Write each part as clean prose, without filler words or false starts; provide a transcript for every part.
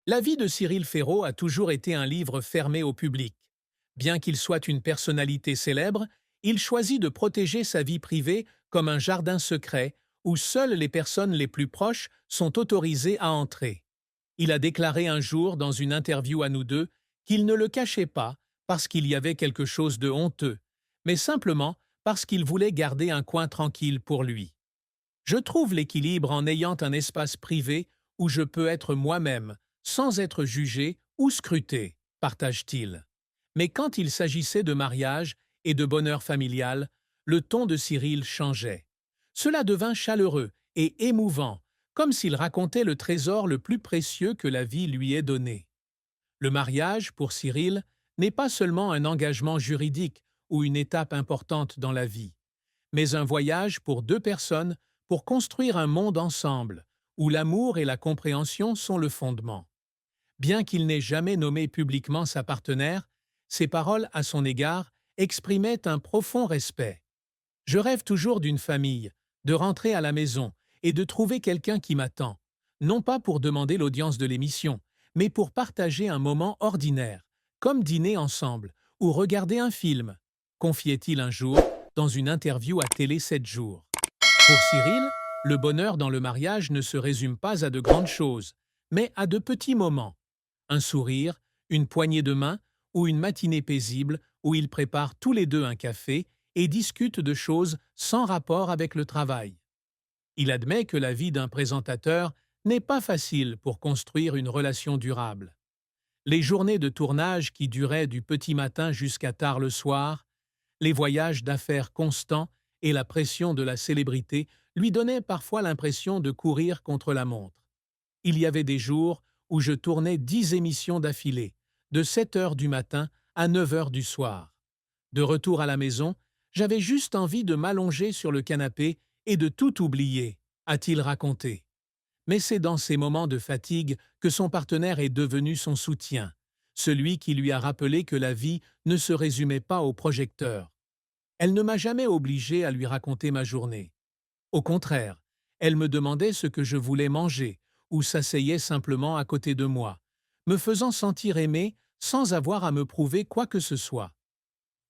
La vie de Cyril Ferraud a toujours été un livre fermé au public. Bien qu'il soit une personnalité célèbre, il choisit de protéger sa vie privée comme un jardin secret où seules les personnes les plus proches sont autorisées à entrer. Il a déclaré un jour dans une interview à nous deux qu'il ne le cachait pas parce qu'il y avait quelque chose de honteux, mais simplement parce qu'il voulait garder un coin tranquille pour lui. Je trouve l'équilibre en ayant un espace privé où je peux être moi-même, sans être jugé ou scruté, partage-t-il. Mais quand il s'agissait de mariage et de bonheur familial, le ton de Cyril changeait. Cela devint chaleureux et émouvant, comme s'il racontait le trésor le plus précieux que la vie lui ait donné. Le mariage, pour Cyril, n'est pas seulement un engagement juridique ou une étape importante dans la vie, mais un voyage pour deux personnes pour construire un monde ensemble, où l'amour et la compréhension sont le fondement. Bien qu'il n'ait jamais nommé publiquement sa partenaire, ses paroles à son égard exprimaient un profond respect. Je rêve toujours d'une famille, de rentrer à la maison et de trouver quelqu'un qui m'attend, non pas pour demander l'audience de l'émission, mais pour partager un moment ordinaire, comme dîner ensemble ou regarder un film, confiait-il un jour dans une interview à Télé 7 jours. Pour Cyril, le bonheur dans le mariage ne se résume pas à de grandes choses, mais à de petits moments. Un sourire, une poignée de main ou une matinée paisible où ils préparent tous les deux un café et discutent de choses sans rapport avec le travail. Il admet que la vie d'un présentateur n'est pas facile pour construire une relation durable. Les journées de tournage qui duraient du petit matin jusqu'à tard le soir, les voyages d'affaires constants et la pression de la célébrité lui donnaient parfois l'impression de courir contre la montre. Il y avait des jours où je tournais 10 émissions d'affilée, de 7 heures du matin à 9 heures du soir. De retour à la maison, j'avais juste envie de m'allonger sur le canapé et de tout oublier, a-t-il raconté. Mais c'est dans ces moments de fatigue que son partenaire est devenu son soutien, celui qui lui a rappelé que la vie ne se résumait pas au projecteur. Elle ne m'a jamais obligé à lui raconter ma journée. Au contraire, elle me demandait ce que je voulais manger ou s'asseyait simplement à côté de moi, me faisant sentir aimé sans avoir à me prouver quoi que ce soit.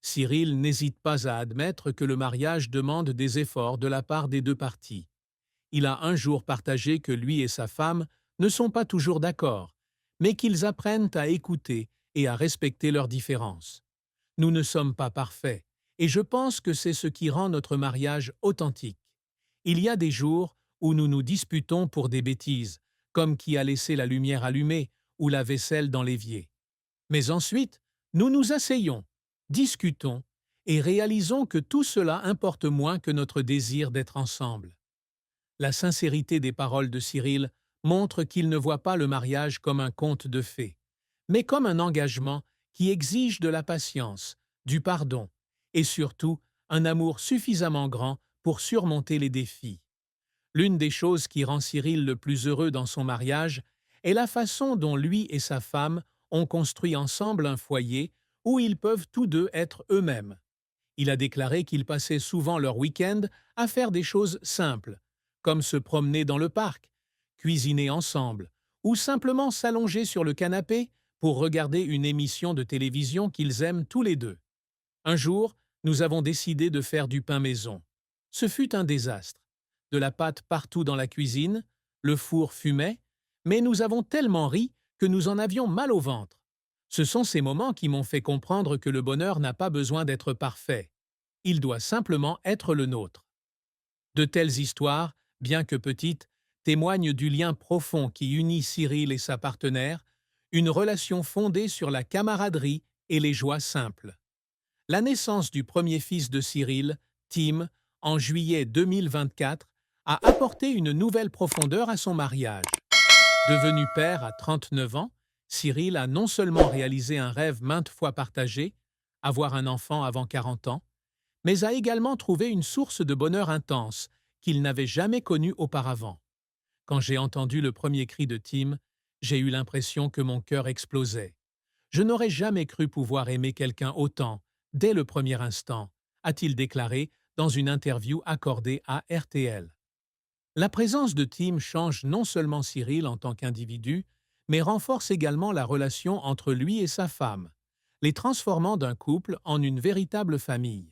Cyril n'hésite pas à admettre que le mariage demande des efforts de la part des deux parties. Il a un jour partagé que lui et sa femme ne sont pas toujours d'accord, mais qu'ils apprennent à écouter et à respecter leurs différences. Nous ne sommes pas parfaits, et je pense que c'est ce qui rend notre mariage authentique. Il y a des jours où nous nous disputons pour des bêtises, comme qui a laissé la lumière allumée ou la vaisselle dans l'évier. Mais ensuite, nous nous asseyons, discutons et réalisons que tout cela importe moins que notre désir d'être ensemble. La sincérité des paroles de Cyril montre qu'il ne voit pas le mariage comme un conte de fées, mais comme un engagement qui exige de la patience, du pardon et surtout un amour suffisamment grand pour surmonter les défis. L'une des choses qui rend Cyril le plus heureux dans son mariage est la façon dont lui et sa femme ont construit ensemble un foyer où ils peuvent tous deux être eux-mêmes. Il a déclaré qu'ils passaient souvent leur week-end à faire des choses simples, comme se promener dans le parc, cuisiner ensemble, ou simplement s'allonger sur le canapé pour regarder une émission de télévision qu'ils aiment tous les deux. Un jour, nous avons décidé de faire du pain maison. Ce fut un désastre. De la pâte partout dans la cuisine, le four fumait, mais nous avons tellement ri que nous en avions mal au ventre. Ce sont ces moments qui m'ont fait comprendre que le bonheur n'a pas besoin d'être parfait. Il doit simplement être le nôtre. De telles histoires, bien que petites, témoignent du lien profond qui unit Cyril et sa partenaire, une relation fondée sur la camaraderie et les joies simples. La naissance du premier fils de Cyril, Tim, en juillet 2024, a apporté une nouvelle profondeur à son mariage. Devenu père à 39 ans, Cyril a non seulement réalisé un rêve maintes fois partagé, avoir un enfant avant 40 ans, mais a également trouvé une source de bonheur intense qu'il n'avait jamais connue auparavant. Quand j'ai entendu le premier cri de Tim, j'ai eu l'impression que mon cœur explosait. Je n'aurais jamais cru pouvoir aimer quelqu'un autant, dès le premier instant, a-t-il déclaré dans une interview accordée à RTL. La présence de Tim change non seulement Cyril en tant qu'individu, mais renforce également la relation entre lui et sa femme, les transformant d'un couple en une véritable famille.